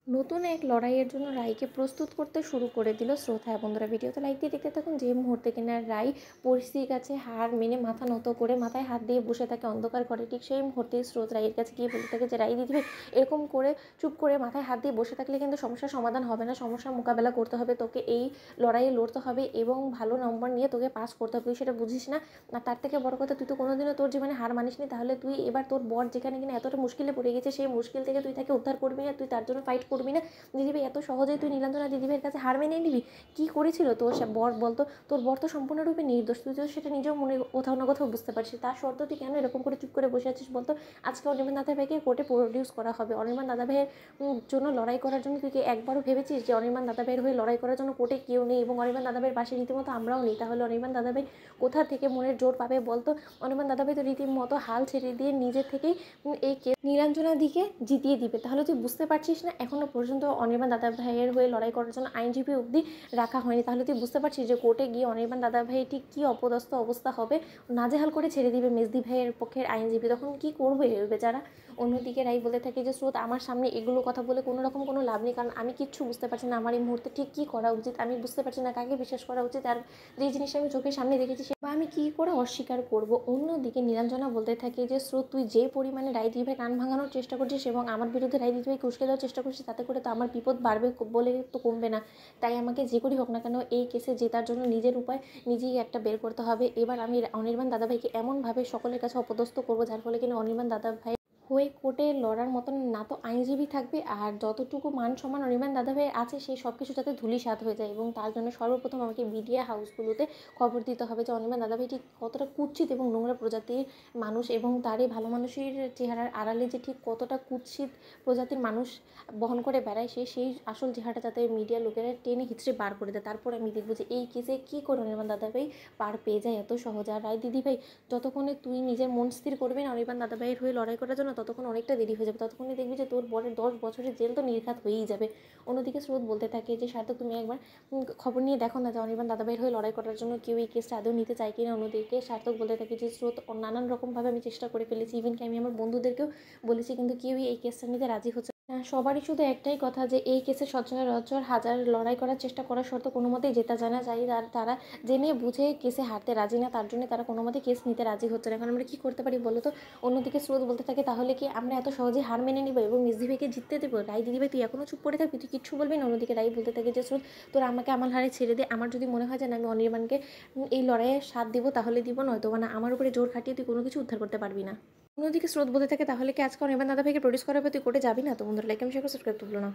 নতুন এক লড়াইয়ের জন্য রাইকে প্রস্তুত করতে শুরু করে দিল স্রোত। হ্যাঁ বন্ধুরা, ভিডিওতে লাইক দিয়ে দেখতে থাকুন। যে মুহূর্তে কিনা রাই পরিস্থিতির কাছে হার মেনে মাথা নত করে মাথায় হাত দিয়ে বসে থাকে অন্ধকার ঘরে, ঠিক সেই মুহূর্তেই স্রোত রাইয়ের কাছে গিয়ে বলতে থাকে যে রাই দিদিভাই, এরকম করে চুপ করে মাথায় হাত দিয়ে বসে থাকলে কিন্তু সমস্যার সমাধান হবে না, সমস্যার মোকাবেলা করতে হবে, তোকে এই লড়াইয়ে লড়তে হবে এবং ভালো নম্বর নিয়ে তোকে পাস করতে হবে। তুই সেটা বুঝিস না। আর তার থেকে বড় কথা, তুই তো কোনোদিনও তোর জীবনে হার মানিসনি, তাহলে তুই এবার তোর বর যেখানে কিনা এতটা মুশকিলে পড়ে গেছে, সেই মুশকিল থেকে তুই তাকে উদ্ধার করবি না, তুই তার জন্য ফাইট করবি না। দিদিভাই এত সহজেই তুই নীলাঞ্জনা দিদিভাইয়ের কাছে হার মেনে নিবি? কী করেছিল তোর বর বলতো? তোর বর তো সম্পূর্ণরূপে নির্দোষ, তুই তো সেটা নিজেও মনে কোথাও না কোথাও বুঝতে পারছিস। তার সত্ত্বেও তুই কেন এরকম করে চুপ করে বসে আছিস বলতো? আজকে অনির্বাণ দাদাভাইকে কোর্টে প্রডিউস করা হবে। অনির্বাণ দাদাভাইয়ের জন্য লড়াই করার জন্য তুই কি একবারও ভেবেছিস যে অনির্বাণ দাদাভাইয়ের হয়ে লড়াই করার জন্য কোর্টে কেউ নেই এবং অনির্বাণ দাদাভাইয়ের পাশে রীতিমতো আমরাও নেই? তাহলে অনির্বাণ দাদাভাই কোথা থেকে মনের জোর পাবে বলতো? অনির্বাণ দাদাভাই তো রীতিমতো হাল ছেড়ে দিয়ে নিজে থেকেই এই নীলাঞ্জনা দিকে জিতিয়ে দিবে। তাহলে তুই বুঝতে পারছিস না? এখনও পর্যন্ত অনির্বাণ দাদাভাইয়ের হয়ে লড়াই করার জন্য আইনজীবী অবধি রাখা হয়নি। তাহলে তুই বুঝতে পারছিস যে কোর্টে গিয়ে অনির্বাণ দাদাভাই ঠিক কী অপদস্থ অবস্থা হবে? নাজেহাল করে ছেড়ে দিবে মেজদি ভাইয়ের পক্ষের আইনজীবী, তখন কি করবে বেচারা? অন্যদিকে রাই বলে থাকে যে স্রোত, আমার সামনে এগুলো কথা বলে কোনো রকম কোনো লাভ নেই, কারণ আমি কিচ্ছু বুঝতে পারছি না আমার এই মুহূর্তে ঠিক কী করা উচিত। আমি বুঝতে পারছি না কাকে বিশ্বাস করা উচিত, আর যে জিনিসটা আমি চোখের সামনে দেখেছি বা আমি কী করে অস্বীকার করব। অন্যদিকে নীলাঞ্জনা বলতে থাকে যে স্রোত, তুই যে পরিমাণে রাই দিদিভাই কান ভাঙানোর চেষ্টা করছিস এবং আমার বিরুদ্ধে রাই দিদিভাইকে উস্কে দেওয়ার চেষ্টা করছিস, তাতে করে তো আমার বিপদ বাড়বে বলে তো কমবে না। তাই আমাকে যে করেই হোক না কেন এই কেসে জেতার জন্য নিজের উপায় নিজেই একটা বের করতে হবে। এবার আমি অনির্বাণ দাদাভাইকে এমনভাবে সকলের কাছে অপদস্থ করবো যার ফলে কিনা অনির্বাণ দাদাভাই হয়ে কোর্টে লড়ার মতন না তো আইনজীবী থাকবে, আর যতটুকু মান সম্মান অনির্বাণ দাদাভাইয়ের আছে সেই সব কিছু যাতে ধূলিসাৎ হয়ে যায়। এবং তার জন্য সর্বপ্রথম আমাকে মিডিয়া হাউসগুলোতে খবর দিতে হবে যে অনির্বাণ দাদাভাই ঠিক কতটা কুৎসিত এবং নোংরা প্রজাতির মানুষ, এবং তার এই ভালো মানুষের চেহারার আড়ালে যে ঠিক কতটা কুৎসিত প্রজাতির মানুষ বহন করে বেড়ায়, সেই আসল চেহারাটা যাতে মিডিয়া লোকেরা টেনে হিচড়ে বার করে দেয়। তারপর আমি দেখবো যে এই কেসে কী করে অনির্বাণ দাদাভাই পার পেয়ে যায় এত সহজে। আর রায় দিদিভাই, যতক্ষণে তুই নিজের মন স্থির করবি না অনির্বাণ দাদাভাইয়ের হয়ে লড়াই করার জন্য, ততক্ষণ অনেকটা দেরি হয়ে যাবে। ততক্ষণে দেখবি যে তোর বরের 10 বছরের জেল তো নির্ঘাত হয়েই যাবে। অন্যদিকে স্রোত বলতে থাকে যে সার্থক, তুমি একবার খবর নিয়ে দেখো না যে অনির্বাণ দাদাভাইয়ের হয়ে লড়াই করার জন্য কেউ এই কেসটা আদৌ নিতে চায় কিনা। অন্যদিকে সার্থক বলতে থাকে যে স্রোত, নানান রকমভাবে আমি চেষ্টা করে ফেলেছি, ইভেনকি আমি আমার বন্ধুদেরকেও বলেছি, কিন্তু কেউই এই কেসটা নিতে রাজি হচ্ছে না। সবারই শুধু একটাই কথা যে এই কেসে সচরাচর হাজার লড়াই করার চেষ্টা করার সত্ত্বেও কোনো মতেই জেতা যায় না। যাই আর তারা জেনে বুঝে কেসে হারতে রাজি না, তার জন্য তারা কোনো মতে কেস নিতে রাজি হচ্ছে না। এখন আমরা কী করতে পারি বলো তো? অন্যদিকে স্রোত বলতে থাকে, তাহলে কি আমরা এত সহজে হার মেনে নিব এবং মেজদিভাইকে জিততে দেবো? রাই দিদিভাই, তুই এখনও চুপ করে থাকবি? তুই কিচ্ছু বলবি না? অন্যদিকে রাই বলতে থাকে যে স্রোত, তোরা আমাকে আমার হারে ছেড়ে দে। আমার যদি মনে হয় যে না, আমি অনির্বাণকে এই লড়াইয়ে সাথ দিব তাহলে দিব, নয়তো না আমার উপরে জোর খাটিয়ে তুই কোনো কিছু উদ্ধার করতে পারবি না। অন্যদিকে স্রোত বলতে থাকে, তাহলে কি আজকে অনির্বাণ দাদাভাইকে প্রডিউস করাবে? তুই কোর্টে যাবি না? তো বন্ধুরা, লাইক এবং শেয়ার করে সাবস্ক্রাইব করলো না।